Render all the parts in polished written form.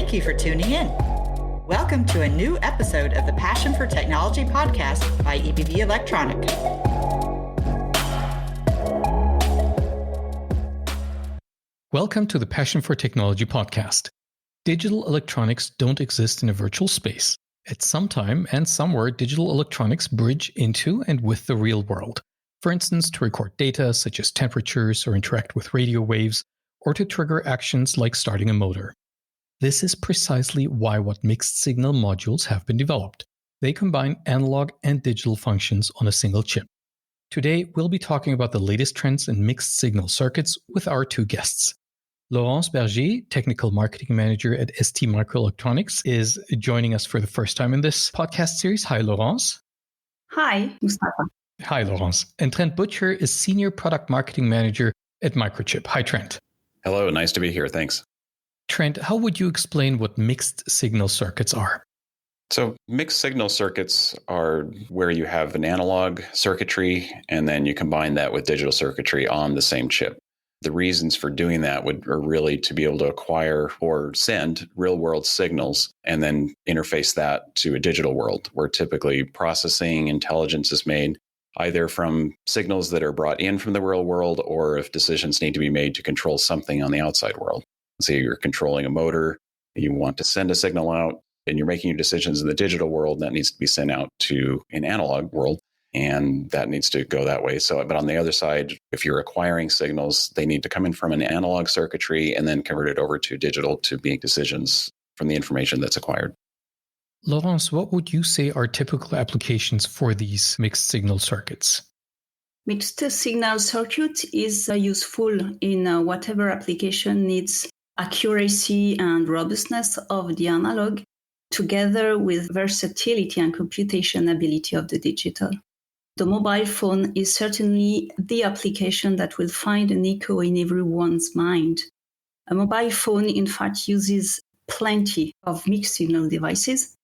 thank you for tuning in. Welcome to a new episode of the Passion for Technology podcast by EBV Electronic. Welcome to the Passion for Technology podcast. Digital electronics don't exist in a virtual space. At some time and somewhere, digital electronics bridge into and with the real world. For instance, to record data such as temperatures or interact with radio waves, or to trigger actions like starting a motor. This is precisely why what mixed signal modules have been developed. They combine analog and digital functions on a single chip. Today, we'll be talking about the latest trends in mixed signal circuits with our two guests. Laurence Berger, Technical Marketing Manager at ST Microelectronics, is joining us for the first time in this podcast series. Hi, Laurence. Hi, Mustafa. Hi, Laurence. And Trent.Butcher is Senior Product Marketing Manager at Microchip. Hi, Trent. Hello, nice to be here. Thanks. Trent, how would you explain what mixed signal circuits are? So mixed signal circuits are where you have an analog circuitry and then you combine that with digital circuitry on the same chip. The reasons for doing that are really to be able to acquire or send real-world signals and then interface that to a digital world where typically processing intelligence is made either from signals that are brought in from the real world or if decisions need to be made to control something on the outside world. Say you're controlling a motor, you want to send a signal out, and you're making your decisions in the digital world, that needs to be sent out to an analog world, and that needs to go that way. But on the other side, if you're acquiring signals, they need to come in from an analog circuitry and then convert it over to digital to make decisions from the information that's acquired. Laurence, what would you say are typical applications for these mixed signal circuits? Mixed signal circuit is useful in whatever application needs accuracy and robustness of the analog, together with versatility and computation ability of the digital. The mobile phone is certainly the application that will find an echo in everyone's mind. A mobile phone, in fact, uses plenty of mixed signal devices.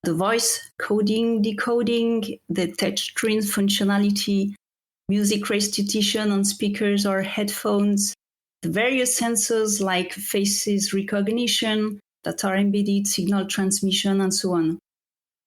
The voice coding, decoding, the touchscreen functionality, music restitution on speakers or headphones, the various sensors like faces recognition that are embedded, signal transmission, and so on.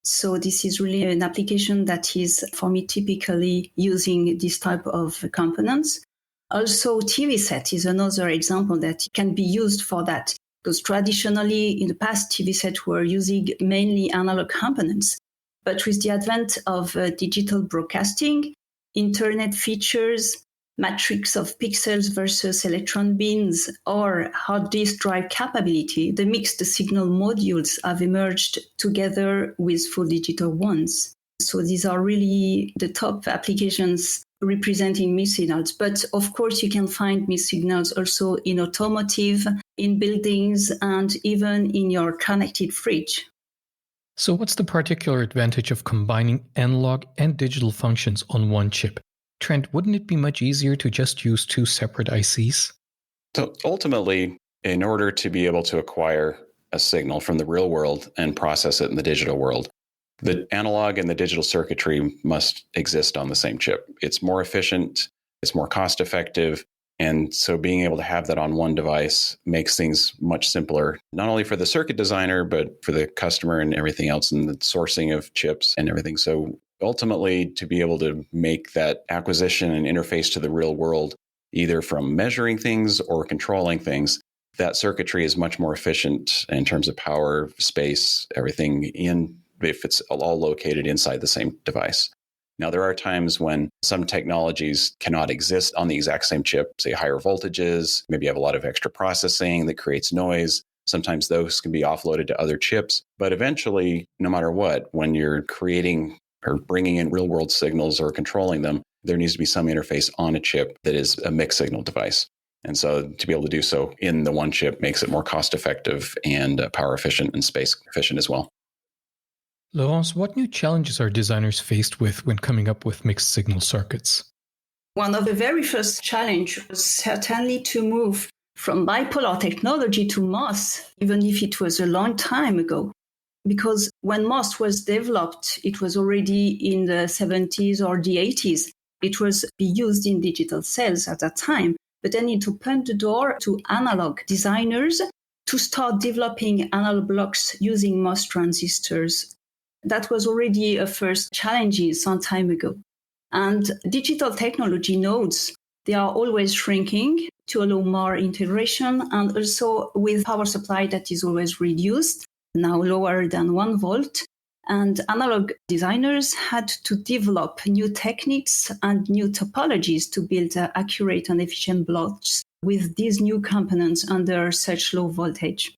So this is really an application that is, for me, typically using this type of components. Also, TV set is another example that can be used for that, because traditionally, in the past, TV sets were using mainly analog components. But with the advent of digital broadcasting, internet features, matrix of pixels versus electron beams, or hard disk drive capability, the mixed signal modules have emerged together with full digital ones. So these are really the top applications representing mixed signals. But of course, you can find mixed signals also in automotive, in buildings, and even in your connected fridge. So what's the particular advantage of combining analog and digital functions on one chip? Trent, wouldn't it be much easier to just use two separate ICs? So ultimately, in order to be able to acquire a signal from the real world and process it in the digital world, the analog and the digital circuitry must exist on the same chip. It's more efficient, it's more cost effective. And so being able to have that on one device makes things much simpler, not only for the circuit designer, but for the customer and everything else and the sourcing of chips and everything. So ultimately, to be able to make that acquisition and interface to the real world, either from measuring things or controlling things, that circuitry is much more efficient in terms of power, space, everything if it's all located inside the same device. Now, there are times when some technologies cannot exist on the exact same chip, say higher voltages, maybe you have a lot of extra processing that creates noise. Sometimes those can be offloaded to other chips. But eventually, no matter what, when you're creating or bringing in real world signals or controlling them, there needs to be some interface on a chip that is a mixed signal device. And so to be able to do so in the one chip makes it more cost effective and power efficient and space efficient as well. Laurence, what new challenges are designers faced with when coming up with mixed signal circuits? One of the very first challenges was certainly to move from bipolar technology to MOS, even if it was a long time ago. Because when MOS was developed, it was already in the 70s or the 80s. It was used in digital cells at that time, but then it opened the door to analog designers to to start developing analog blocks using MOS transistors. That was already a first challenge some time ago. And digital technology nodes, they are always shrinking to allow more integration, and also with power supply that is always reduced, now lower than 1 volt. And analog designers had to develop new techniques and new topologies to build accurate and efficient blocks with these new components under such low voltage.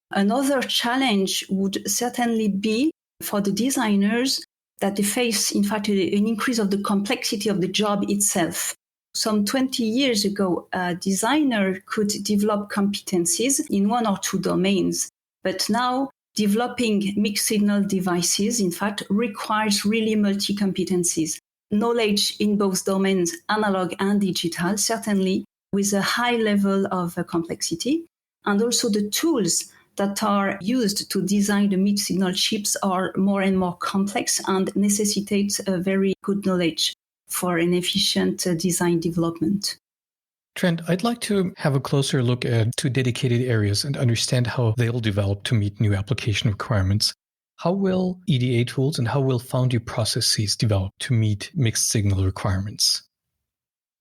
Another challenge would certainly be for the designers that they face, in fact, an increase of the complexity of the job itself. Some 20 years ago, a designer could develop competencies in 1 or 2 domains. But now, developing mixed signal devices, in fact, requires really multi-competencies. Knowledge in both domains, analog and digital, certainly with a high level of complexity. And also the tools that are used to design the mixed signal chips are more and more complex and necessitate a very good knowledge for an efficient design development. Trent, I'd like to have a closer look at 2 dedicated areas and understand how they'll develop to meet new application requirements. How will EDA tools and how will foundry processes develop to meet mixed signal requirements?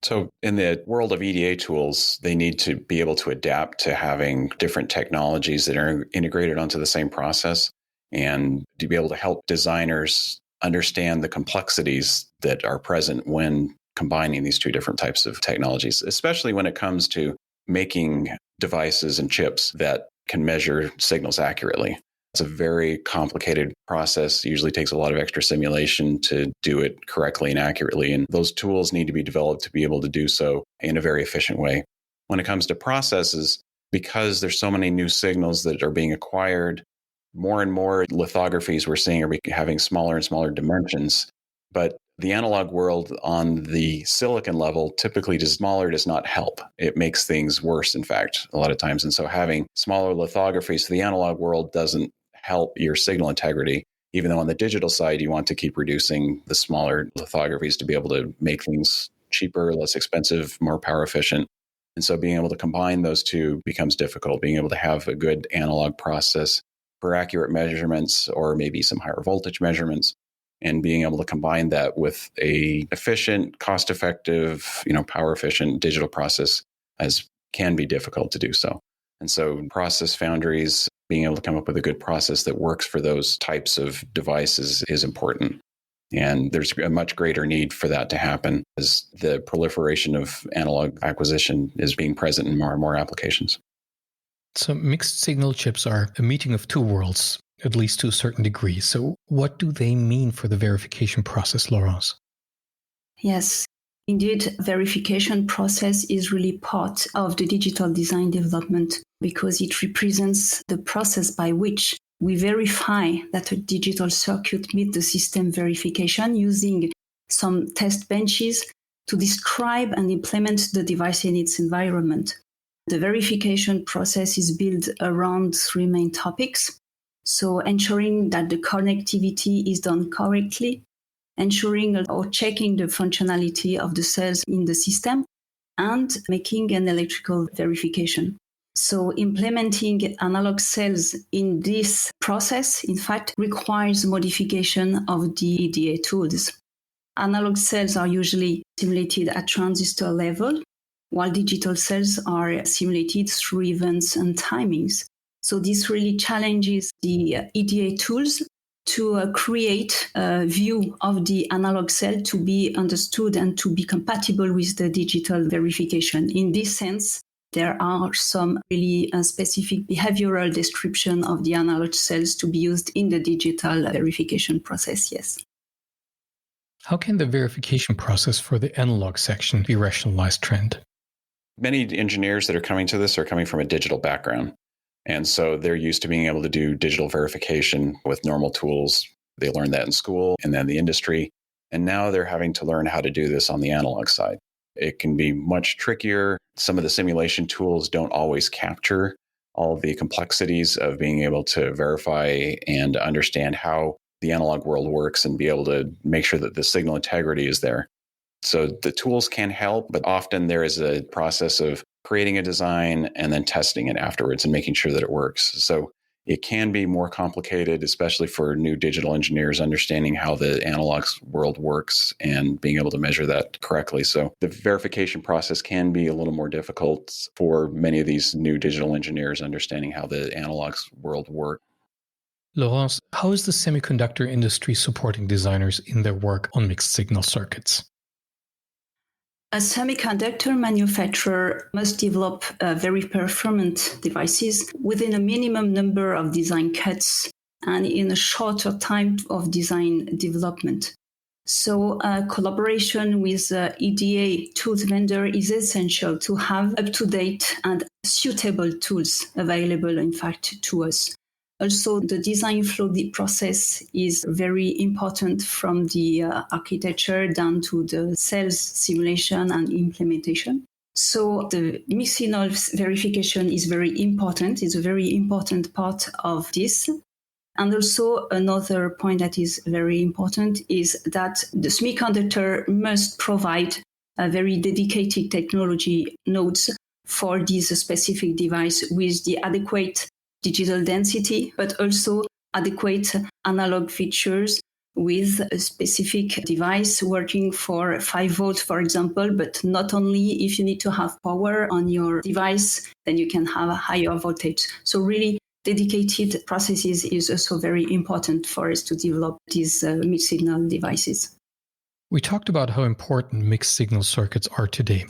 So in the world of EDA tools, they need to be able to adapt to having different technologies that are integrated onto the same process and to be able to help designers understand the complexities that are present when combining these 2 different types of technologies, especially when it comes to making devices and chips that can measure signals accurately. It's a very complicated process. It usually takes a lot of extra simulation to do it correctly and accurately. And those tools need to be developed to be able to do so in a very efficient way. When it comes to processes, because there's so many new signals that are being acquired, more and more lithographies we're seeing are having smaller and smaller dimensions. But the analog world on the silicon level typically does not help. It makes things worse, in fact, a lot of times. And so having smaller lithographies for the analog world doesn't help your signal integrity, even though on the digital side, you want to keep reducing the smaller lithographies to be able to make things cheaper, less expensive, more power efficient. And so being able to combine those 2 becomes difficult, being able to have a good analog process for accurate measurements or maybe some higher voltage measurements, and being able to combine that with a efficient, cost-effective, power-efficient digital process can be difficult to do so. And so process foundries, being able to come up with a good process that works for those types of devices is important. And there's a much greater need for that to happen as the proliferation of analog acquisition is being present in more and more applications. So mixed signal chips are a meeting of 2 worlds, at least to a certain degree. So what do they mean for the verification process, Laurence? Yes, indeed, verification process is really part of the digital design development because it represents the process by which we verify that a digital circuit meets the system verification using some test benches to describe and implement the device in its environment. The verification process is built around 3 main topics. So ensuring that the connectivity is done correctly, ensuring or checking the functionality of the cells in the system, and making an electrical verification. So implementing analog cells in this process, in fact, requires modification of the EDA tools. Analog cells are usually simulated at transistor level, while digital cells are simulated through events and timings. So this really challenges the EDA tools to create a view of the analog cell to be understood and to be compatible with the digital verification. In this sense, there are some really specific behavioral description of the analog cells to be used in the digital verification process, yes. How can the verification process for the analog section be rationalized, Trent? Many engineers that are coming to this are coming from a digital background. And so they're used to being able to do digital verification with normal tools. They learned that in school and then the industry. And now they're having to learn how to do this on the analog side. It can be much trickier. Some of the simulation tools don't always capture all of the complexities of being able to verify and understand how the analog world works and be able to make sure that the signal integrity is there. So the tools can help, but often there is a process of creating a design and then testing it afterwards and making sure that it works. So it can be more complicated, especially for new digital engineers, understanding how the analog world works and being able to measure that correctly. So the verification process can be a little more difficult for many of these new digital engineers, understanding how the analog world works. Laurence, how is the semiconductor industry supporting designers in their work on mixed signal circuits? A semiconductor manufacturer must develop very performant devices within a minimum number of design cuts and in a shorter time of design development. So collaboration with EDA tools vendor is essential to have up-to-date and suitable tools available, in fact, to us. Also, the design flow process is very important from the architecture down to the sales simulation and implementation. So the mixed signal verification is very important. It's a very important part of this. And also another point that is very important is that the semiconductor must provide a very dedicated technology nodes for this specific device with the adequate digital density, but also adequate analog features with a specific device working for 5 volts, for example, but not only if you need to have power on your device, then you can have a higher voltage. So really dedicated processes is also very important for us to develop these mixed signal devices. We talked about how important mixed signal circuits are today.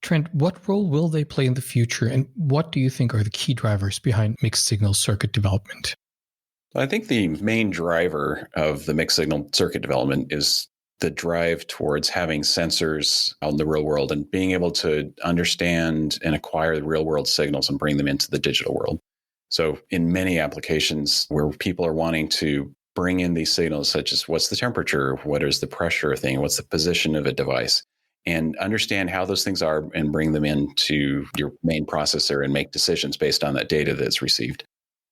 Trent, what role will they play in the future, and what do you think are the key drivers behind mixed signal circuit development? I think the main driver of the mixed signal circuit development is the drive towards having sensors out in the real world and being able to understand and acquire the real world signals and bring them into the digital world. So in many applications where people are wanting to bring in these signals, such as what's the temperature, what is the pressure thing, what's the position of a device, and understand how those things are and bring them into your main processor and make decisions based on that data that's received.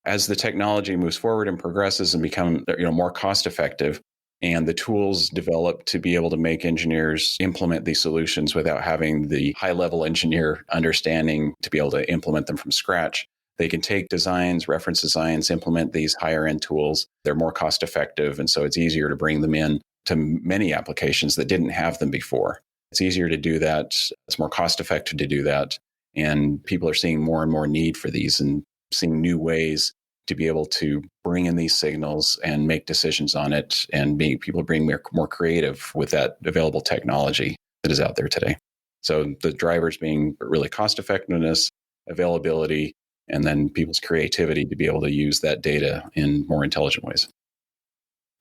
As the technology moves forward and progresses and become more cost effective, and the tools develop to be able to make engineers implement these solutions without having the high level engineer understanding to be able to implement them from scratch, they can take designs, reference designs, implement these higher end tools. They're more cost effective. And so it's easier to bring them in to many applications that didn't have them before. It's easier to do that. It's more cost effective to do that. And people are seeing more and more need for these and seeing new ways to be able to bring in these signals and make decisions on it, and people being more creative with that available technology that is out there today. So the drivers being really cost effectiveness, availability, and then people's creativity to be able to use that data in more intelligent ways.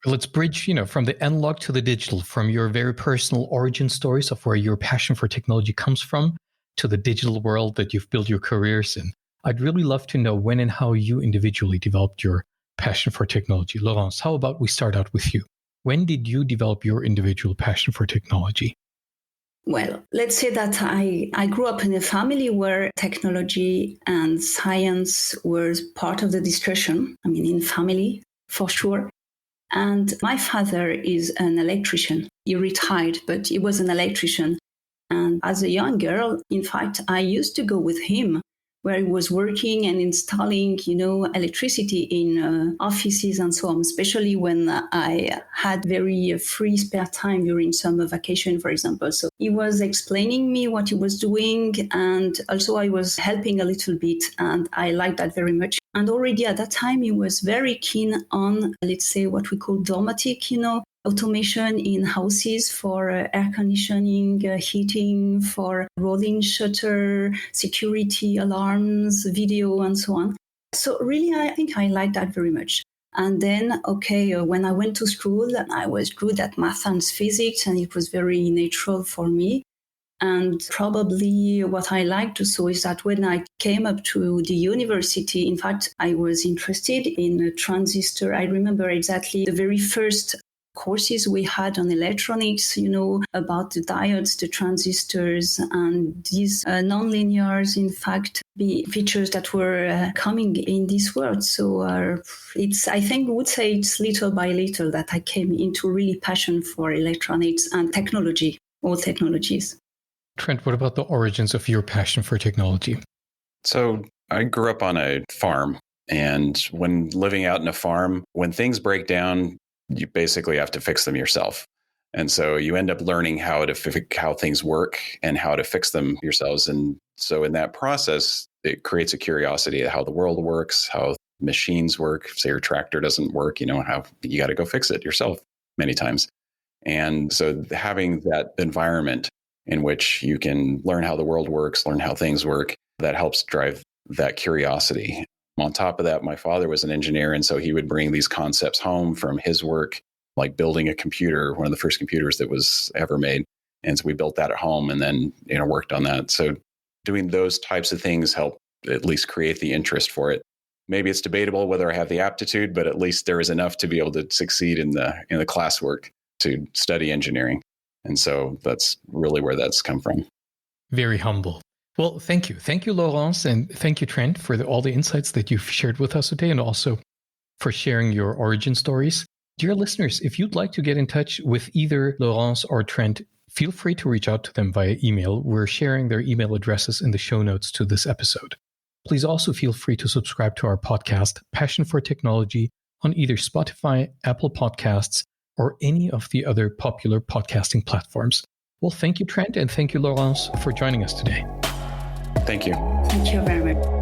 Let's bridge, from the analog to the digital, from your very personal origin stories of where your passion for technology comes from to the digital world that you've built your careers in. I'd really love to know when and how you individually developed your passion for technology. Laurence, how about we start out with you? When did you develop your individual passion for technology? Well, let's say that I grew up in a family where technology and science were part of the discussion. In family, for sure. And my father is an electrician. He retired, but he was an electrician. And as a young girl, in fact, I used to go with him where he was working and installing, electricity in offices and so on, especially when I had very free spare time during summer vacation, for example. So he was explaining me what he was doing, and also I was helping a little bit, and I liked that very much. And already at that time, he was very keen on, let's say, what we call domotic, automation in houses for air conditioning, heating, for rolling shutter, security alarms, video, and so on. So really, I think I liked that very much. And then, when I went to school, I was good at math and physics, and it was very natural for me. And probably what I liked also is that when I came up to the university, in fact, I was interested in a transistor. I remember exactly the very first courses we had on electronics, about the diodes, the transistors, and these nonlinears, in fact, the features that were coming in this world. So I would say it's little by little that I came into really passion for electronics and technology, all technologies. Trent, what about the origins of your passion for technology? So I grew up on a farm. And when living out in a farm, when things break down, you basically have to fix them yourself. And so you end up learning how things work and how to fix them yourselves. And so in that process, it creates a curiosity of how the world works, how machines work. Say your tractor doesn't work, how you got to go fix it yourself many times. And so having that environment in which you can learn how the world works, learn how things work, that helps drive that curiosity. On top of that, my father was an engineer, and so he would bring these concepts home from his work, like building a computer, one of the first computers that was ever made. And so we built that at home and then, worked on that. So doing those types of things help at least create the interest for it. Maybe it's debatable whether I have the aptitude, but at least there is enough to be able to succeed in the classwork to study engineering. And so that's really where that's come from. Very humble. Well, thank you. Thank you, Laurence, and thank you, Trent, for all the insights that you've shared with us today, and also for sharing your origin stories. Dear listeners, if you'd like to get in touch with either Laurence or Trent, feel free to reach out to them via email. We're sharing their email addresses in the show notes to this episode. Please also feel free to subscribe to our podcast, Passion for Technology, on either Spotify, Apple Podcasts, or any of the other popular podcasting platforms. Well, thank you, Trent, and thank you, Laurence, for joining us today. Thank you. Thank you very much.